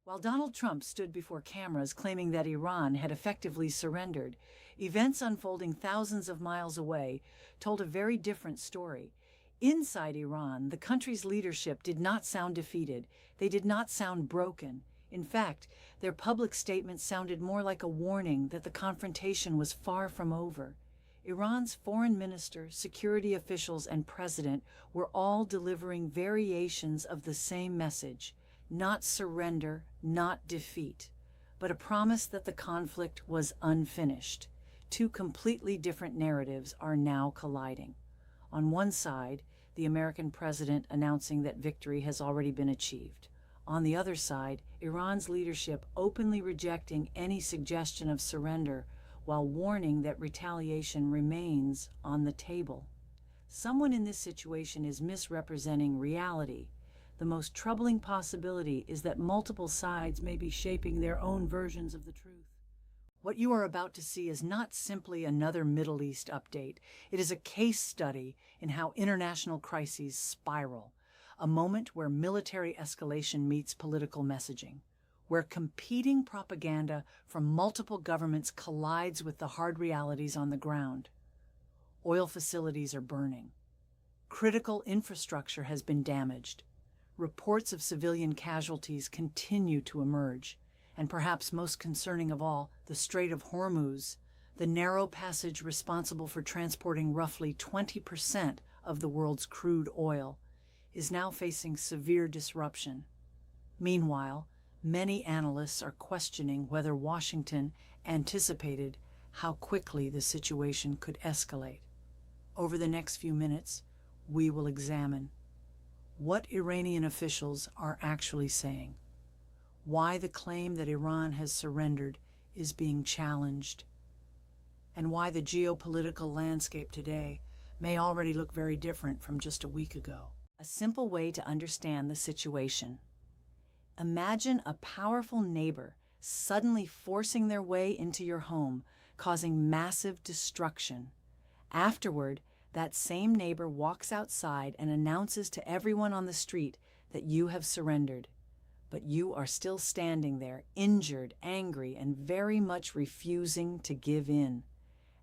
While Donald Trump stood before cameras claiming that Iran had effectively surrendered, events unfolding thousands of miles away told a very different story. Inside Iran, the country's leadership did not sound defeated. They did not sound broken. In fact, their public statements sounded more like a warning that the confrontation was far from over. Iran's foreign minister, security officials, and president were all delivering variations of the same message: not surrender, not defeat, but a promise that the conflict was unfinished. Two completely different narratives are now colliding. On one side, the American president announcing that victory has already been achieved. On the other side, Iran's leadership openly rejecting any suggestion of surrender while warning that retaliation remains on the table. Someone in this situation is misrepresenting reality. The most troubling possibility is that multiple sides may be shaping their own versions of the truth. What you are about to see is not simply another Middle East update. It is a case study in how international crises spiral, a moment where military escalation meets political messaging, where competing propaganda from multiple governments collides with the hard realities on the ground. Oil facilities are burning. Critical infrastructure has been damaged. Reports of civilian casualties continue to emerge, and perhaps most concerning of all, the Strait of Hormuz, the narrow passage responsible for transporting roughly 20% of the world's crude oil, is now facing severe disruption. Meanwhile, many analysts are questioning whether Washington anticipated how quickly the situation could escalate. Over the next few minutes, we will examine what Iranian officials are actually saying, why the claim that Iran has surrendered is being challenged, and why the geopolitical landscape today may already look very different from just a week ago. A simple way to understand the situation. Imagine a powerful neighbor suddenly forcing their way into your home, causing massive destruction. Afterward, that same neighbor walks outside and announces to everyone on the street that you have surrendered. But you are still standing there, injured, angry, and very much refusing to give in.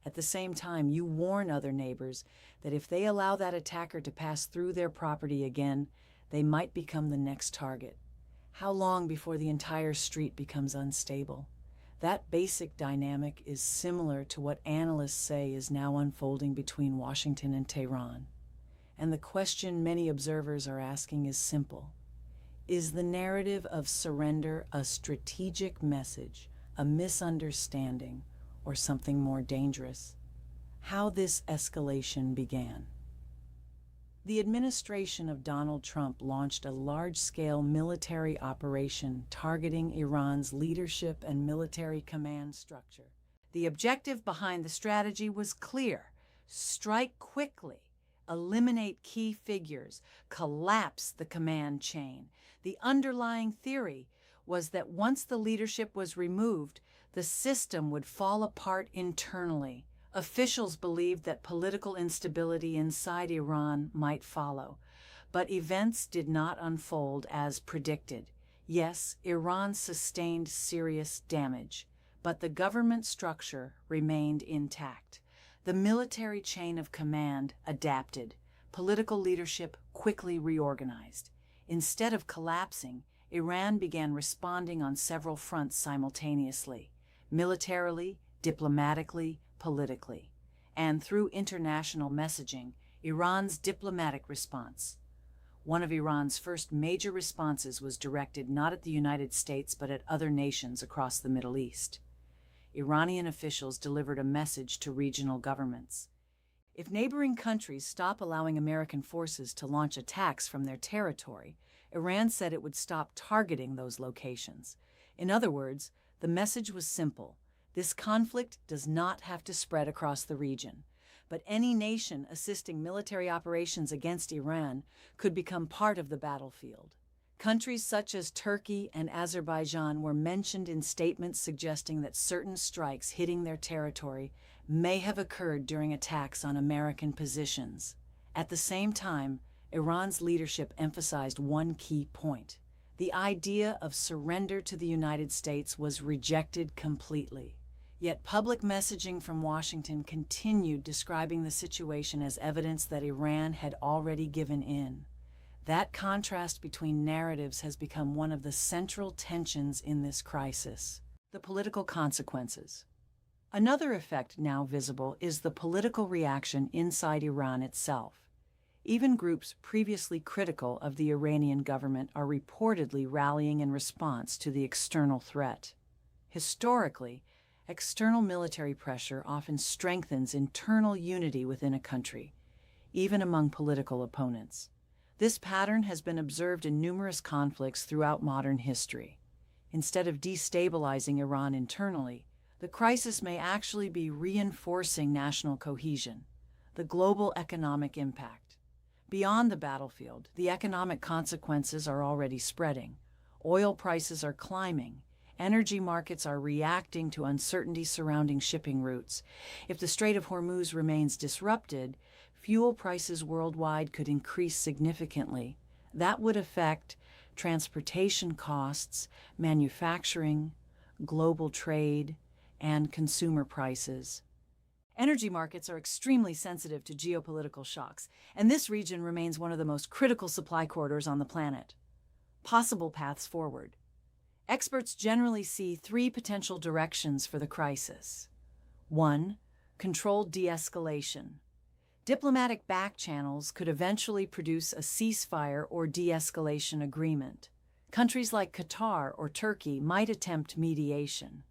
At the same time, you warn other neighbors that if they allow that attacker to pass through their property again, they might become the next target. How long before the entire street becomes unstable? That basic dynamic is similar to what analysts say is now unfolding between Washington and Tehran. And the question many observers are asking is simple. Is the narrative of surrender a strategic message, a misunderstanding, or something more dangerous? How this escalation began. The administration of Donald Trump launched a large-scale military operation targeting Iran's leadership and military command structure. The objective behind the strategy was clear: strike quickly, eliminate key figures, collapse the command chain. The underlying theory was that once the leadership was removed, the system would fall apart internally. Officials believed that political instability inside Iran might follow, but events did not unfold as predicted. Yes, Iran sustained serious damage, but the government structure remained intact. The military chain of command adapted. Political leadership quickly reorganized. Instead of collapsing, Iran began responding on several fronts simultaneously: militarily, diplomatically, politically, and through international messaging. Iran's diplomatic response. One of Iran's first major responses was directed not at the United States but at other nations across the Middle East. Iranian officials delivered a message to regional governments. If neighboring countries stop allowing American forces to launch attacks from their territory, Iran said it would stop targeting those locations. In other words, the message was simple: this conflict does not have to spread across the region, but any nation assisting military operations against Iran could become part of the battlefield. Countries such as Turkey and Azerbaijan were mentioned in statements suggesting that certain strikes hitting their territory may have occurred during attacks on American positions. At the same time, Iran's leadership emphasized one key point: The idea of surrender to the United States was rejected completely. Yet public messaging from Washington continued describing the situation as evidence that Iran had already given in. That contrast between narratives has become one of the central tensions in this crisis. The political consequences. Another effect now visible is the political reaction inside Iran itself. Even groups previously critical of the Iranian government are reportedly rallying in response to the external threat. Historically, external military pressure often strengthens internal unity within a country, even among political opponents. This pattern has been observed in numerous conflicts throughout modern history. Instead of destabilizing Iran internally, the crisis may actually be reinforcing national cohesion. The global economic impact. Beyond the battlefield, the economic consequences are already spreading. Oil prices are climbing. Energy markets are reacting to uncertainty surrounding shipping routes. If the Strait of Hormuz remains disrupted, fuel prices worldwide could increase significantly. That would affect transportation costs, manufacturing, global trade, and consumer prices. Energy markets are extremely sensitive to geopolitical shocks, and this region remains one of the most critical supply corridors on the planet. Possible paths forward. Experts generally see three potential directions for the crisis. 1. Controlled de-escalation. Diplomatic back channels could eventually produce a ceasefire or de-escalation agreement. Countries like Qatar or Turkey might attempt mediation.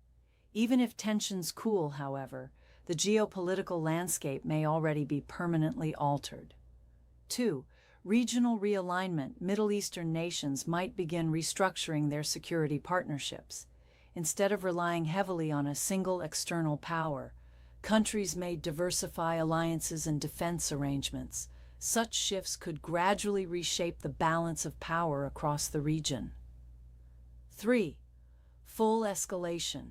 Even if tensions cool, however, the geopolitical landscape may already be permanently altered. 2. Regional realignment. Middle Eastern nations might begin restructuring their security partnerships. Instead of relying heavily on a single external power, countries may diversify alliances and defense arrangements. Such shifts could gradually reshape the balance of power across the region. 3. Full escalation.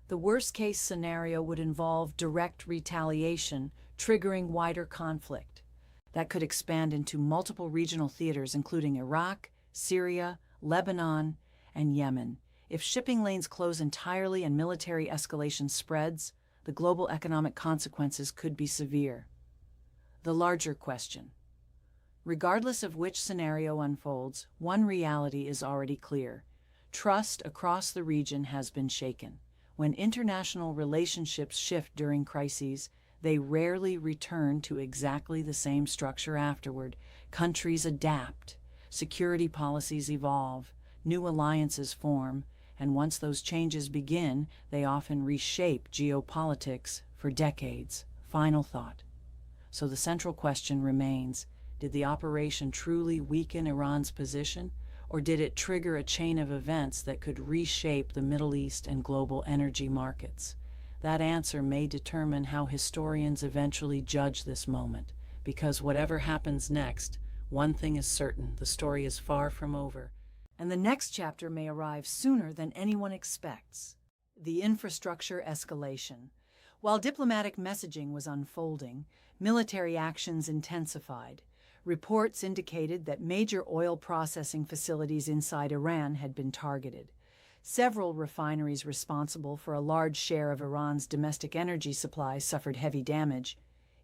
The worst-case scenario would involve direct retaliation, triggering wider conflict. That could expand into multiple regional theaters, including Iraq, Syria, Lebanon, and Yemen. If shipping lanes close entirely and military escalation spreads, the global economic consequences could be severe. The larger question. Regardless of which scenario unfolds, one reality is already clear. Trust across the region has been shaken. When international relationships shift during crises, they rarely return to exactly the same structure afterward. Countries adapt, security policies evolve, new alliances form, and once those changes begin, they often reshape geopolitics for decades. Final thought. So the central question remains, did the operation truly weaken Iran's position, or did it trigger a chain of events that could reshape the Middle East and global energy markets? That answer may determine how historians eventually judge this moment, because whatever happens next, one thing is certain: the story is far from over, and the next chapter may arrive sooner than anyone expects. The infrastructure escalation. While diplomatic messaging was unfolding, military actions intensified. Reports indicated that major oil processing facilities inside Iran had been targeted. Several refineries responsible for a large share of Iran's domestic energy supply suffered heavy damage.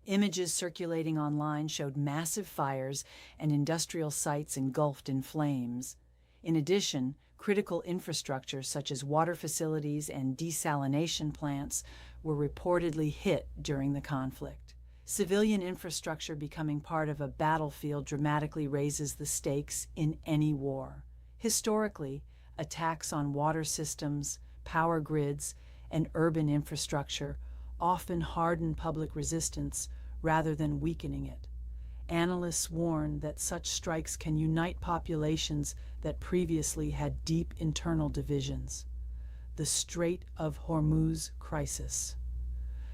Images circulating online showed massive fires and industrial sites engulfed in flames. In addition, critical infrastructure such as water facilities and desalination plants were reportedly hit during the conflict. Civilian infrastructure becoming part of a battlefield dramatically raises the stakes in any war. Historically, attacks on water systems, power grids, and urban infrastructure often harden public resistance rather than weakening it. Analysts warn that such strikes can unite populations that previously had deep internal divisions. The Strait of Hormuz crisis.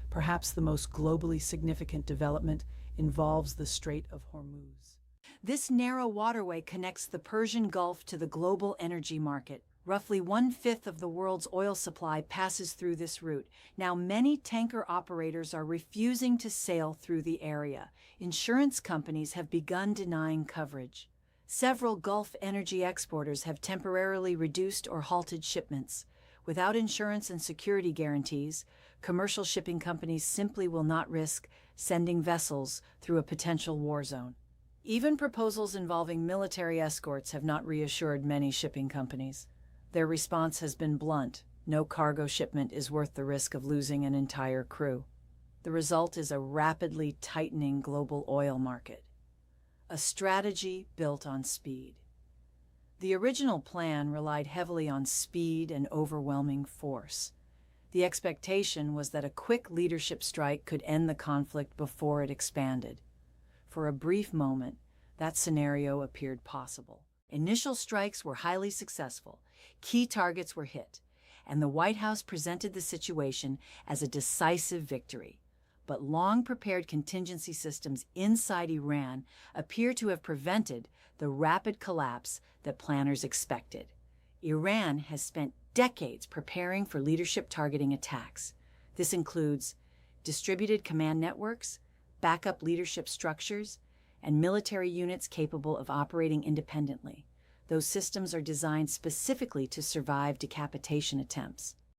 Perhaps the most globally significant development involves the Strait of Hormuz. This narrow waterway connects the Persian Gulf to the global energy market. Roughly 1/5 of the world's oil supply passes through this route. Now, many tanker operators are refusing to sail through the area. Insurance companies have begun denying coverage. Several Gulf energy exporters have temporarily reduced or halted shipments. Without insurance and security guarantees, commercial shipping companies simply will not risk sending vessels through a potential war zone. Even proposals involving military escorts have not reassured many shipping companies. Their response has been blunt: no cargo shipment is worth the risk of losing an entire crew. The result is a rapidly tightening global oil market. A strategy built on speed. The original plan relied heavily on speed and overwhelming force. The expectation was that a quick leadership strike could end the conflict before it expanded. For a brief moment, that scenario appeared possible. Initial strikes were highly successful, key targets were hit, and the White House presented the situation as a decisive victory. But long-prepared contingency systems inside Iran appear to have prevented the rapid collapse that planners expected. Iran has spent decades preparing for leadership targeting attacks. This includes distributed command networks, backup leadership structures, and military units capable of operating independently. Those systems are designed specifically to survive decapitation attempts.